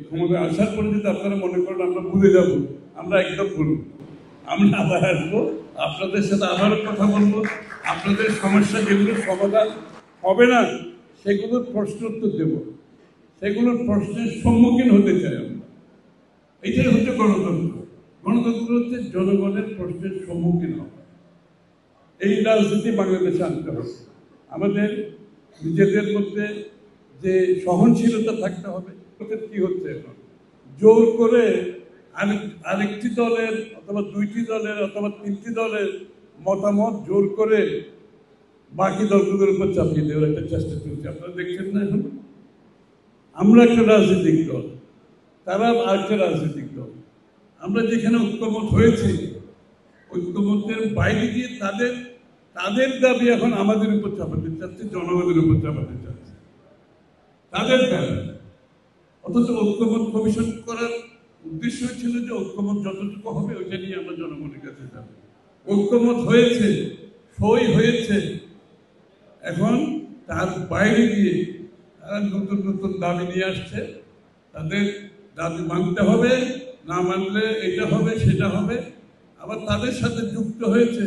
ক্ষমতায় আসার পরে যদি আপনারা মনে করেন আমরা ভুলে যাব, আমরা একদম ভুলব। আমরা আবার আসবো, আপনাদের সাথে আবারও কথা বলবো, আপনাদের সমস্যা যেগুলো সমাধান হবে না সেগুলোর প্রশ্ন উত্তর দেব, সেগুলোর প্রশ্নের সম্মুখীন হতে চাই আমরা। এটাই হচ্ছে গণতন্ত্র। গণতন্ত্র হচ্ছে জনগণের প্রশ্নের সম্মুখীন হওয়া। এই রাজনীতি বাংলাদেশে আনতে হবে। আমাদের নিজেদের মধ্যে যে সহনশীলতা থাকতে হবে। কি হচ্ছে এখন জোর করে আরেকটি দলের অথবা দুইটি দলের অথবা তিনটি দলের মতামত জোর করে বাকি দলগুলোর উপর চাপিয়ে দেওয়ার একটা চেষ্টা চলছে। আপনারা দেখছেন না? এখন আমরা একটা রাজনৈতিক দল, তারা আরেকটা রাজনৈতিক দল। আমরা যেখানে ঐক্যমত হয়েছি, ঐক্যমতের বাইরে গিয়ে তাদের দাবি এখন আমাদের উপর চাপাতে চাচ্ছে, জনগণের উপর চাপাতে চাচ্ছে তাদের দাবি। অথচ ঐক্যমত কমিশন করার উদ্দেশ্য ছিল যে ঐক্যমত যতটুকু হবে ওইটা নিয়ে আমরা জনগণের কাছে যাব। ঐক্যমত হয়েছে, সই হয়েছে, এখন তার বাইরে গিয়ে তারা নতুন নতুন দাবি নিয়ে আসছে। তাদের দাবি মানতে হবে, না মানলে এটা হবে সেটা হবে। আবার তাদের সাথে যুক্ত হয়েছে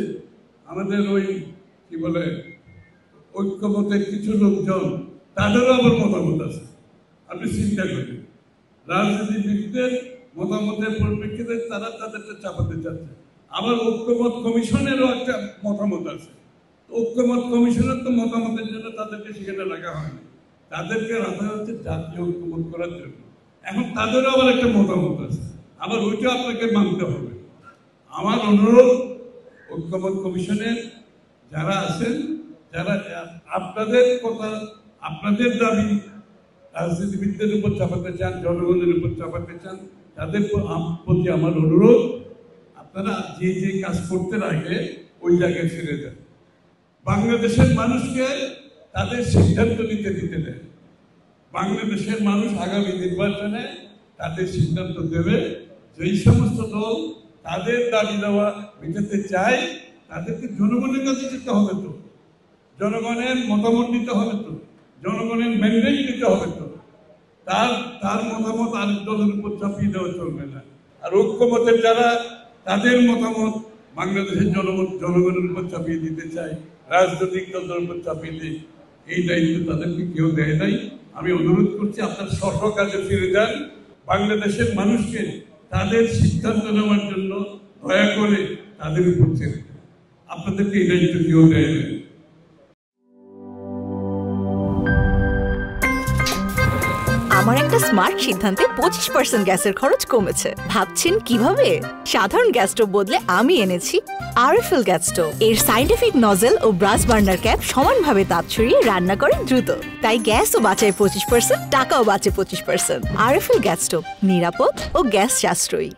আমাদের ওই কি বলে ঐক্যমতের কিছু লোকজন, তাদেরও আবার মতামত আছে। আপনি চিন্তা করেন, রাজনীতিবিদদের মতামতের পরিপ্রেক্ষিতে তারা তাদেরটা চাপাতে চাচ্ছে। আবার ঐক্যমত কমিশনেরও একটা মতামত আছে। ঐক্যমত কমিশনের তো মতামতের জন্য তাদেরকে সেখানে রাখা হয় না, তাদেরকে রাখা হচ্ছে জাতীয় ঐক্যমত করার জন্য। এখন তাদেরও আবার একটা মতামত আছে, আবার ওইটা আপনাকে মানতে হবে। আমার অনুরোধ, ঐক্যমত কমিশনের যারা আছেন, যারা আপনাদের কথা, আপনাদের দাবি রাজনীতিবিদদের উপর চাপাতে চান, জনগণের উপর চাপাতে চান, তাদের প্রতি আমার অনুরোধ, আপনারা যে যে কাজ করতে লাগে ওই জায়গায় ছেড়ে দেন। বাংলাদেশের মানুষকে তাদের সিদ্ধান্ত নিতে দিতে দেন। বাংলাদেশের মানুষ আগামী নির্বাচনে তাদের সিদ্ধান্ত দেবে। যেই সমস্ত দল তাদের দাবি দেওয়া মেটাতে চায়, তাদেরকে জনগণের কাছে যেতে হবে, তো জনগণের মতামত নিতে হবে, তো জনগণের ম্যান্ডেট নিতে হবে, তো তার মতামত আরেক দলের উপর চাপিয়ে দেওয়া চলবে না। আর ঐক্যমতের যারা তাদের মতামত বাংলাদেশের জনগণের উপর চাপিয়ে দিতে চায়, রাজনৈতিক দলের উপর চাপিয়ে দেয়, এই দায়িত্ব তাদেরকে কেউ দেয় নাই। আমি অনুরোধ করছি আপনার স্ব কাজে ফিরে যান। বাংলাদেশের মানুষকে তাদের সিদ্ধান্ত নেওয়ার জন্য দয়া করে তাদের উপর ছেড়ে দেন। আপনাদেরকে এই দায়িত্ব কেউ দেয় নাই। আমার একটা স্মার্ট সিদ্ধান্তে 25% গ্যাসের খরচ কমেছে। ভাবছেন কিভাবে? সাধারণ গ্যাস স্টোভ বদলে আমি এনেছি আরএফএল গ্যাস স্টোভ। এর সাইন্টিফিক নজল ও ব্রাস বার্নার ক্যাপ সমানভাবে তাপ ছড়িয়ে রান্না করে দ্রুত। তাই গ্যাসও বাঁচায় 25%, টাকাও বাঁচে 25%। আরএফএল গ্যাস স্টোভ নিরাপদ ও গ্যাস সাশ্রয়ী।